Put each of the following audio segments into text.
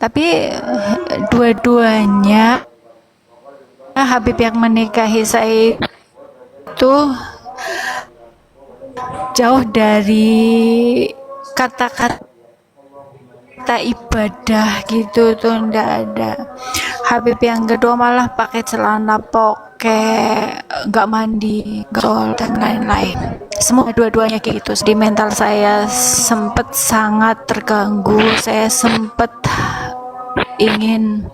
Tapi dua-duanya Habib yang menikahi saya itu jauh dari kata-kata ibadah gitu tuh, ndak ada. Habib yang kedua malah pakai celana poket, nggak mandi, gol dan lain-lain. Semua dua-duanya kayak gitu. Di mental saya sempet sangat terganggu. Saya sempet ingin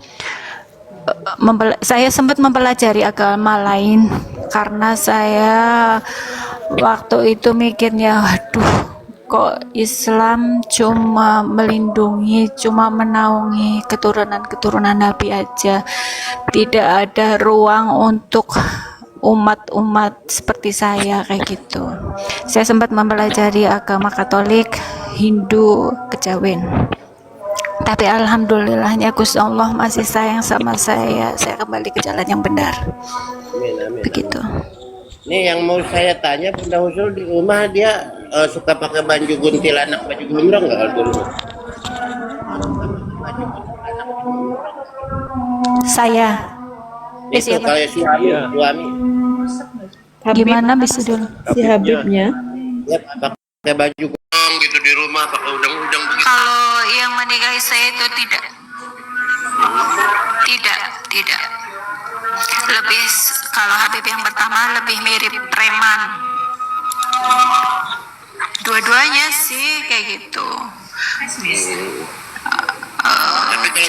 saya sempat mempelajari agama lain karena saya waktu itu mikirnya, waduh, kok Islam cuma melindungi, cuma menaungi keturunan-keturunan Nabi aja, tidak ada ruang untuk umat-umat seperti saya kayak gitu. Saya sempat mempelajari agama Katolik, Hindu, Kejawen. Tapi alhamdulillahnya Gusti Allah masih sayang sama saya kembali ke jalan yang benar. Amin, amin, begitu. Nih yang mau saya tanya, Bunda Husnul di rumah dia suka pakai baju kuntilanak, baju gombrong nggak kalau di rumah? Saya itu kayak suami. Gimana bisa dulu? Si Habibnya Ya, pakai baju gombrong gitu di rumah, pakai udang-udang begitu. Kalau yang menikahi saya itu tidak. Lebih, kalau Habib yang pertama lebih mirip preman. Dua-duanya sih kayak gitu.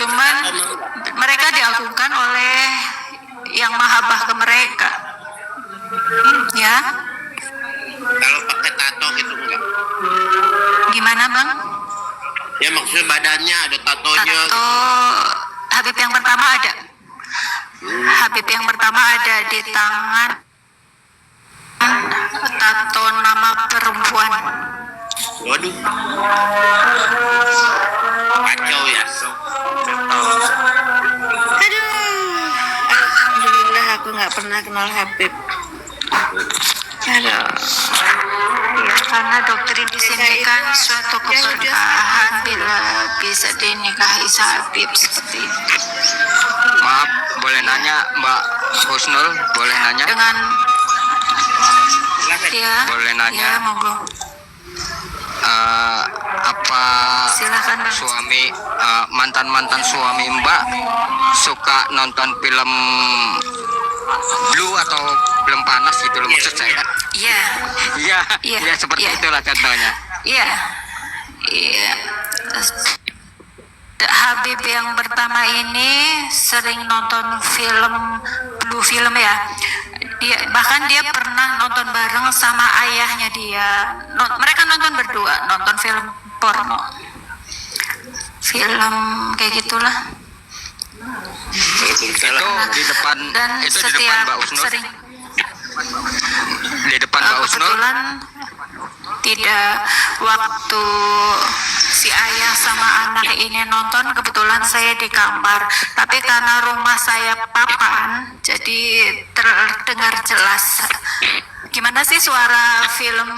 Cuman mereka diagungkan oleh yang mahabbah ke mereka. Ya. Kalau pakai tato gitu enggak? Gimana, Bang? Ya maksudnya badannya ada tatonya. Tato Habib yang pertama ada. Habib yang pertama ada di tangan tato nama perempuan. Waduh. Kacau ya. Aduh, alhamdulillah aku nggak pernah kenal Habib. Aduh. Ya, karena doktrin di sini kan suatu keberkahan bila bisa dinikahi Habib seperti itu. Maaf, boleh nanya Mbak Husnul? Boleh nanya? Dengan ya, boleh nanya? Ya, monggo. Apa Silakan, Bang. suami mantan suami Mbak suka nonton film Blue atau film panas gitu loh maksud saya? Iya. Iya, seperti itulah contohnya. Iya. Habib yang pertama ini sering nonton film Blue film ya. Bahkan dia pernah nonton bareng sama ayahnya dia. Mereka nonton berdua, nonton film porno. Film kayak gitulah. Itu di depan Dan itu di depan setiap Mbak Husnul. sering Di depan Mbak Husnul. kebetulan tidak, waktu si ayah sama anak ini nonton kebetulan saya di kamar, tapi karena rumah saya papan jadi terdengar jelas. Gimana sih suara film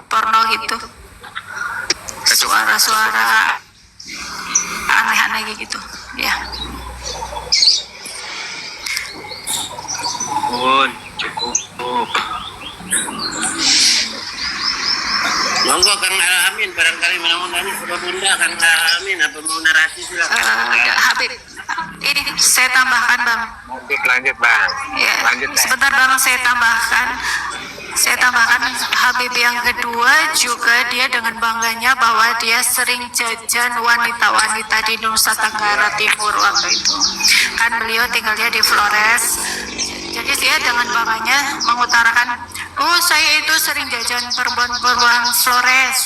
porno gitu, suara-suara aneh-aneh gitu ya. Cukup. Monggo Kang Alamin, barangkali mau nanya sama Bunda. Kang Alamin, apa mau narasi silakan. Habib, ini saya tambahkan, Bang. Lanjut Bang. Ya, Lanjut, sebentar Bang, saya tambahkan Habib yang kedua juga dia dengan bangganya bahwa dia sering jajan wanita-wanita di Nusa Tenggara Timur waktu itu. Kan beliau tinggalnya di Flores. Jadi dia dengan bangganya mengutarakan, oh saya itu sering jajan perempuan-perempuan Flores.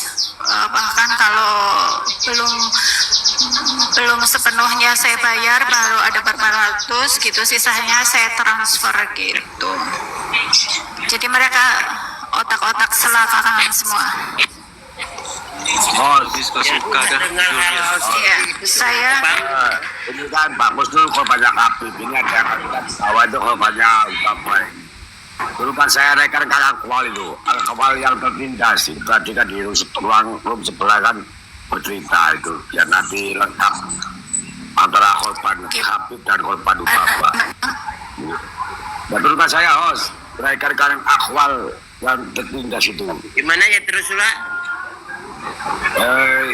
Bahkan kalau belum sepenuhnya saya bayar, baru ada berapa ratus gitu, sisanya saya transfer gitu. Jadi mereka otak-otak selakakan semua. Oh, diskusi kadang. Iya, saya Ini kan Pak Husnul kalau banyak Habib ini ada yang kita bawah itu kalau banyak apa? Dulu kan saya rekan Al-Akwal itu, Al-Akwal yang tertindas itu tadi kan di ruang sebelah kan bercerita itu, ya nanti lengkap antara korban Habib dan korban Upapa. Betulkah saya host rekan-rekan akwal yang tertindas itu? Gimana ya terus lah?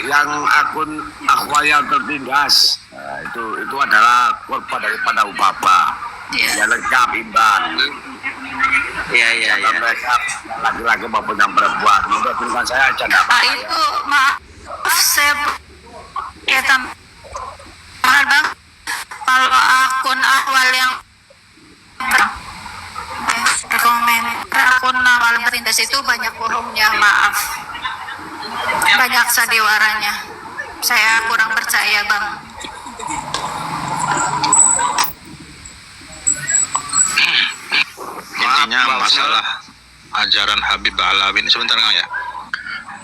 Yang akun akwal yang tertindas itu adalah korban daripada Upapa. Ya lengkap imbang. Iya. Mereka laki-laki maupun yang perempuan. Betulkah saya aja nggak Pak itu maaf saya mahal bang. Kalau akun awal yang rekomen akun awal tertindas itu banyak bohongnya, maaf. Banyak sandiwaranya. Saya kurang percaya bang. Intinya masalah ajaran Habib Alawi ini sebentar nggak ya?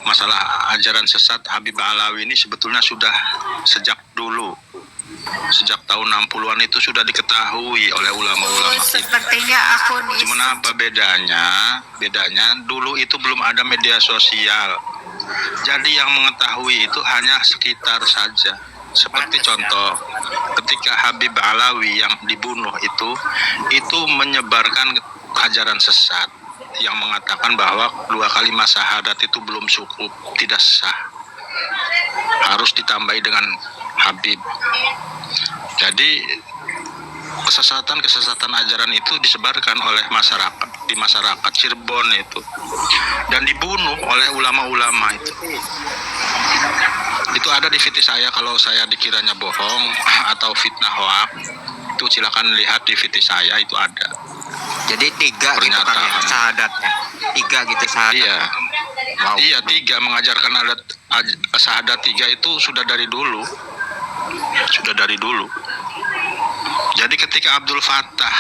Masalah ajaran sesat Habib Alawi ini sebetulnya sudah sejak dulu, sejak tahun 60-an itu sudah diketahui oleh ulama-ulama kita. Sepertinya akun Cuman apa bedanya? Bedanya dulu itu belum ada media sosial. Jadi yang mengetahui itu hanya sekitar saja. Seperti contoh, ketika Habib Alawi yang dibunuh itu menyebarkan ajaran sesat yang mengatakan bahwa 2 kalimat syahadat itu belum cukup, tidak sah, harus ditambahi dengan Habib. Jadi kesesatan ajaran itu disebarkan oleh masyarakat di masyarakat Cirebon itu dan dibunuh oleh ulama-ulama itu. Itu ada di VT saya, kalau saya dikiranya bohong atau fitnah hoax itu silakan lihat di VT saya, itu ada. Jadi 3 gitu kan ya, syahadatnya. 3 gitu syahadat. Iya. Wow. Iya, 3 mengajarkan adat syahadat 3 itu sudah dari dulu. Sudah dari dulu. Jadi ketika Abdul Fattah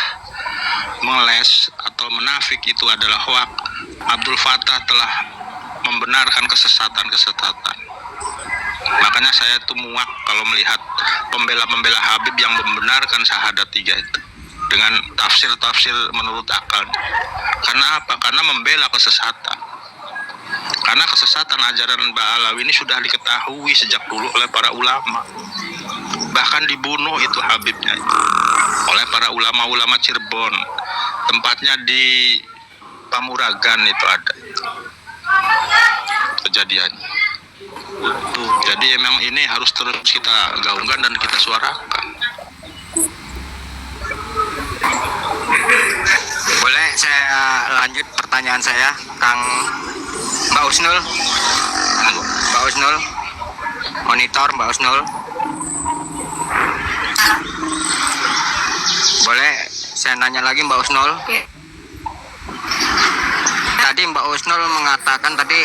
mengeles atau menafik itu adalah hoax, Abdul Fattah telah membenarkan kesesatan. Makanya saya tuh muak kalau melihat pembela-pembela Habib yang membenarkan syahadat 3 itu dengan tafsir-tafsir menurut akal. Karena apa? Karena membela kesesatan. Karena kesesatan ajaran Mbak Alawi ini sudah diketahui sejak dulu oleh para ulama. Bahkan dibunuh itu Habibnya itu oleh para ulama-ulama Cirebon. Tempatnya di Pamuragan itu ada kejadiannya. Jadi emang ini harus terus kita gaungkan dan kita suarakan. Boleh saya lanjut pertanyaan saya, Kang Mbak Usnul? Mbak Usnul? Monitor Mbak Usnul? Boleh saya nanya lagi Mbak Usnul? Tadi Mbak Usnul mengatakan tadi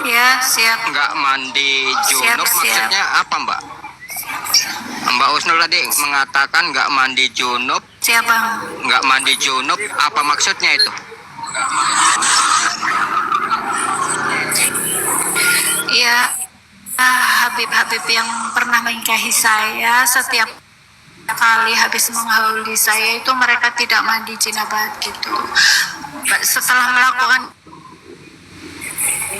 ya siap. nggak mandi junub, Siap. maksudnya apa Mbak? Mbak Usnul tadi mengatakan nggak mandi junub. Siapa? Nggak mandi junub, apa maksudnya itu? Ya, Habib-Habib yang pernah menikahi saya, setiap kali habis menghauli saya itu mereka tidak mandi jinabat gitu. Setelah melakukan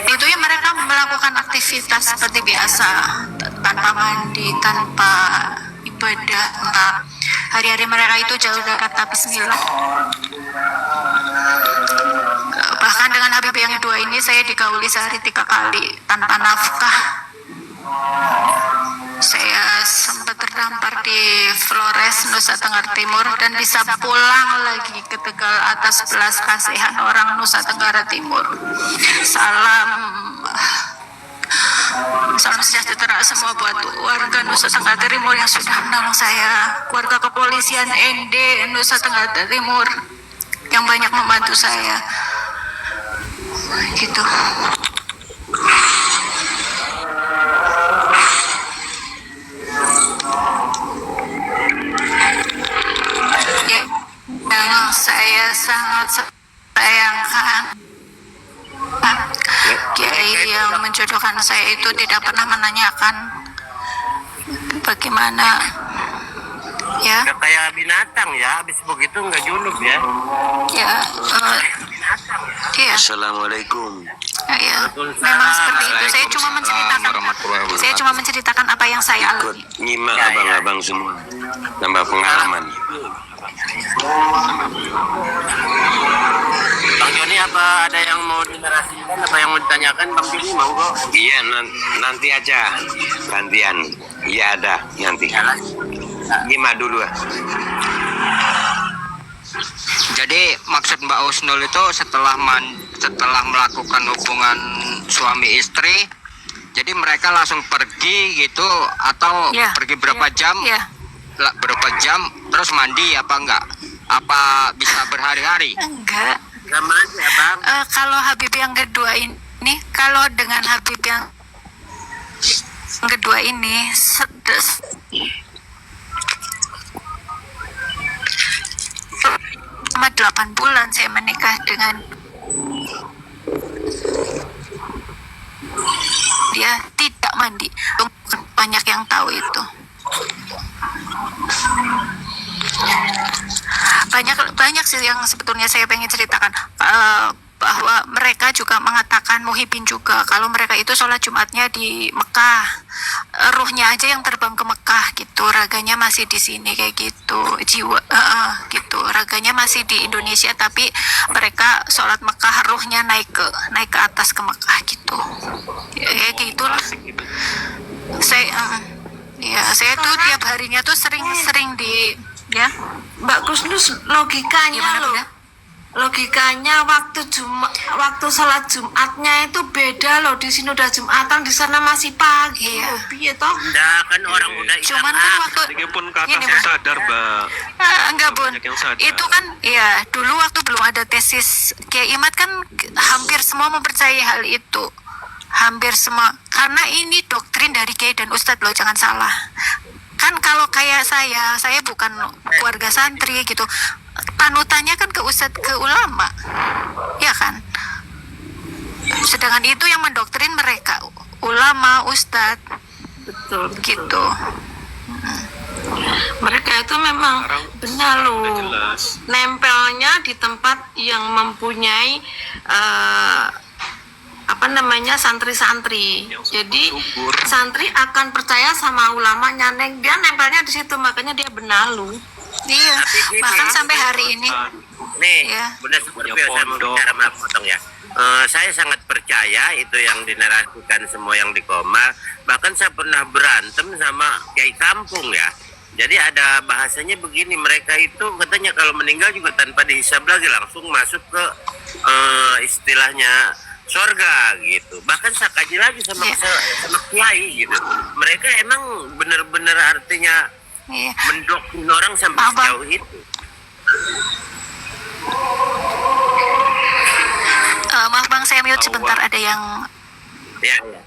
itu ya mereka melakukan aktivitas seperti biasa, tanpa mandi, tanpa ibadah, hari-hari mereka itu jauh dari kata bismillah. Bahkan dengan Habib yang kedua ini saya digauli sehari 3 kali tanpa nafkah. Saya sempat terdampar di Flores, Nusa Tenggara Timur, dan bisa pulang lagi ke Tegal atas belas kasihan orang Nusa Tenggara Timur. Salam sejahtera semua buat warga Nusa Tenggara Timur yang sudah menolong saya, warga kepolisian ND Nusa Tenggara Timur yang banyak membantu saya. Gitu. Yang saya sangat sayangkan, Kiai yang menjodohkan saya itu tidak pernah menanyakan bagaimana ya. Udah kayak binatang ya, habis begitu nggak junub ya. Ya, iya. Assalamualaikum. Ya, memang seperti itu. Saya cuma menceritakan apa yang saya Ikut alami. nyimak abang-abang semua. Tambah pengalaman. Bang Joni, apa ada yang mau dinarasikan, apa yang mau ditanyakan? Bang Joni mau kok. Iya, nanti aja gantian. Iya ada nanti. Nyimak dulu. Jadi maksud Mbak Husnul itu setelah melakukan hubungan suami istri, jadi mereka langsung pergi gitu atau Ya, pergi berapa jam? Ya, Berapa jam terus mandi apa enggak? Apa bisa berhari-hari? enggak. Sama aja, Bang. Kalau Habib yang kedua ini, kalau dengan Habib yang kedua ini selama 8 bulan saya menikah dengan dia tidak mandi. Banyak yang tahu itu. Banyak sih yang sebetulnya saya pengen ceritakan, bahwa mereka juga mengatakan, Muhyiddin juga, kalau mereka itu sholat Jumatnya di Mekah, ruhnya aja yang terbang ke Mekah gitu, raganya masih di sini kayak gitu, jiwa gitu, raganya masih di Indonesia tapi mereka sholat Mekah, ruhnya naik ke atas ke Mekah gitu, ya, kayak gitulah. Saya tuh tiap harinya tuh sering di ya. Mbak Kusnus, logikanya Gimana, loh. Bunda? Logikanya waktu sholat Jumatnya itu beda loh. Di sini udah Jumatan, di sana masih pagi. Iya. Oh, piye toh? Enggak, kan orang udah hilang. Cuman kan waktu Meskipun ke Gini, atasnya Bun. sadar, Mbak. Enggak, Bun. Banyak yang sadar. Itu kan ya dulu waktu belum ada tesis Kiai Imad kan hampir semua mempercayai hal itu. Hampir semua. Karena ini doktrin dari Kiai dan Ustadz loh, jangan salah. Kan kalau kayak saya bukan keluarga santri gitu. Panutannya kan ke Ustadz, ke ulama. Ya kan? Sedangkan itu yang mendoktrin mereka, ulama, Ustadz Betul, betul. gitu. Mereka itu memang Sekarang benar udah loh. jelas. Nempelnya di tempat yang mempunyai santri-santri. Yang Jadi subur. santri akan percaya sama ulamanya. Dia nempelnya di situ, makanya dia benalu. Iya, Tapi gini, bahkan sampai hari ini. Nih, Ya. Bunda Scorpio, Punya saya mau pondok. bicara potong ya. Saya sangat percaya itu yang dinarasikan semua yang di Komar. Bahkan saya pernah berantem sama Kiai Kampung ya. Jadi ada bahasanya begini, mereka itu katanya kalau meninggal juga tanpa dihisab lagi, langsung masuk ke istilahnya sorga gitu. Bahkan saya kaji lagi sama Kiai gitu. Mereka emang benar-benar artinya Iya. mendoktrin orang sampai Maaf, Bang. sejauh itu. Maaf Bang, saya mute sebentar, ada yang Ya, ya.